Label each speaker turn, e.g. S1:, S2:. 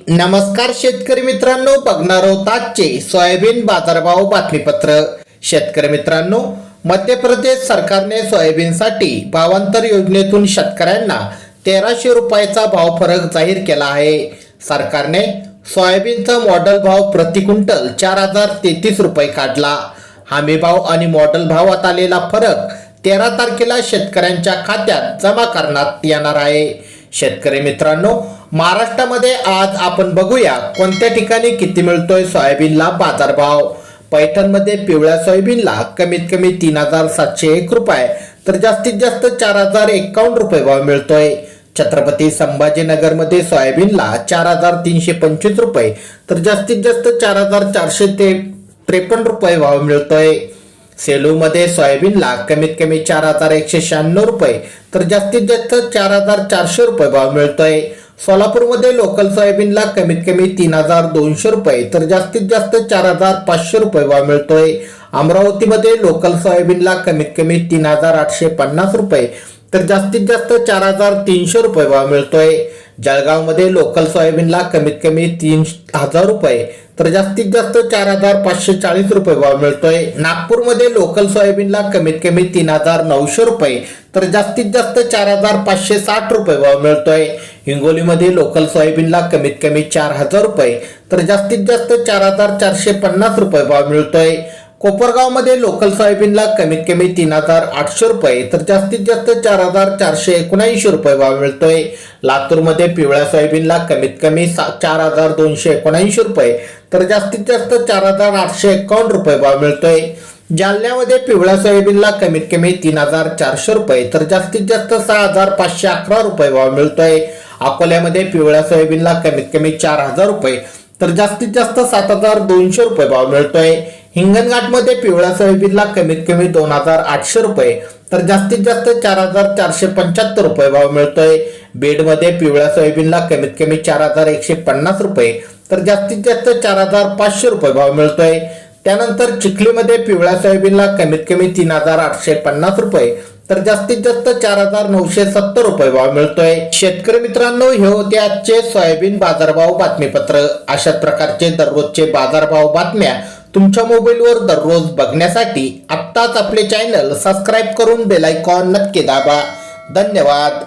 S1: नमस्कार शेतकरी मित्रांनो, बघणार आहोत आजचे सोयाबीन बाजारभाव बातमीपत्र। शेतकरी मित्रांनो, मध्य प्रदेश सरकारने सोयाबीनसाठी भावांतर योजनेतून शेतकऱ्यांना 1300 रुपयाचा भाव फरक जाहीर केला आहे। सरकारने सोयाबीनचा मॉडेल भाव प्रति क्विंटल 4033 रुपये काढला। हमी भाव आणि मॉडेल भावात आलेला फरक 13 तारखेला शेतकऱ्यांच्या खात्यात जमा करण्यात येणार आहे। शेतकरी मित्रांनो, महाराष्ट्रामध्ये आज आपण बघूया कोणत्या ठिकाणी किती मिळतोय सोयाबीनला बाजारभाव। पैठणमध्ये पिवळ्या सोयाबीनला कमीत कमी 3701 रुपये तर जास्तीत जास्त 4051 रुपये भाव मिळतोय। छत्रपती संभाजीनगरमध्ये सोयाबीनला 4325 रुपये तर जास्तीत जास्त 4453 रुपये भाव मिळतोय। सेलूमध्ये सोयाबीनला कमीत कमी 4196 रुपये तर जास्तीत जास्त 4400 रुपये भाव मिळतोय। सोलापूरमध्ये लोकल सोयाबीनला कमीत कमी 3200 रुपये तर जास्तीत जास्त 4500 रुपये भाव मिळतोय। अमरावतीमध्ये लोकल सोयाबीनला कमीत कमी 3850 रुपये तर जास्तीत जास्त 4300 रुपये भाव मिळतोय। जळगावमध्ये लोकल सोयाबीनला कमीत कमी 3000 रुपये तर जास्तीत जास्त 4540 रुपये भाव मिळतोय। नागपूरमध्ये लोकल सोयाबीनला कमीत कमी 3900 रुपये तर जास्तीत जास्त 4560 रुपये भाव मिळतोय। हिंगोलीमध्ये लोकल सोयाबीनला कमीत कमी 4000 रुपये तर जास्तीत जास्त 4450 रुपये भाव मिळतोय। कोपरगावमध्ये लोकल सोयाबीनला कमीत कमी 3800 रुपये तर जास्तीत जास्त 4479 रुपये भाव मिळतोय। लातूरमध्ये पिवळ्या सोयाबीनला कमीत कमी 4279 रुपये तर जास्तीत जास्त 4851 रुपये भाव मिळतोय। जालन्यामध्ये पिवळ्या सोयाबीनला कमीत कमी 3400 रुपये तर जास्तीत जास्त 6511 रुपये भाव मिळतोय। अकोल्यामध्ये पिवळ्या सोयाबीनला कमीत कमी 4000 रुपये तर जास्तीत जास्त 7200 रुपये भाव मिळतोय। हिंगणघाटमध्ये पिवळ्या सोयाबीनला कमीत कमी 2800 रुपये तर जास्तीत जास्त 4475 रुपये भाव मिळतोय। बीडमध्ये पिवळ्या सोयाबीनला कमीत कमी 4150 रुपये तर जास्तीत जास्त 4500 रुपये भाव मिळतोय। त्यानंतर चिखलीमध्ये पिवळ्या सोयाबीनला कमीत कमी 3850 रुपये तर जास्तीत जास्त 4970 रुपये भाव मिळतोय। शेतकरी मित्रांनो, हे होते आजचे सोयाबीन बाजारभाव बातमीपत्र। अशा प्रकारचे दररोजचे बाजारभाव बातम्या तुमच्या मोबाईलवर दररोज बघण्यासाठी आत्ताच आपले चॅनल सबस्क्राईब करून बेल आयकॉन नक्की दाबा। धन्यवाद।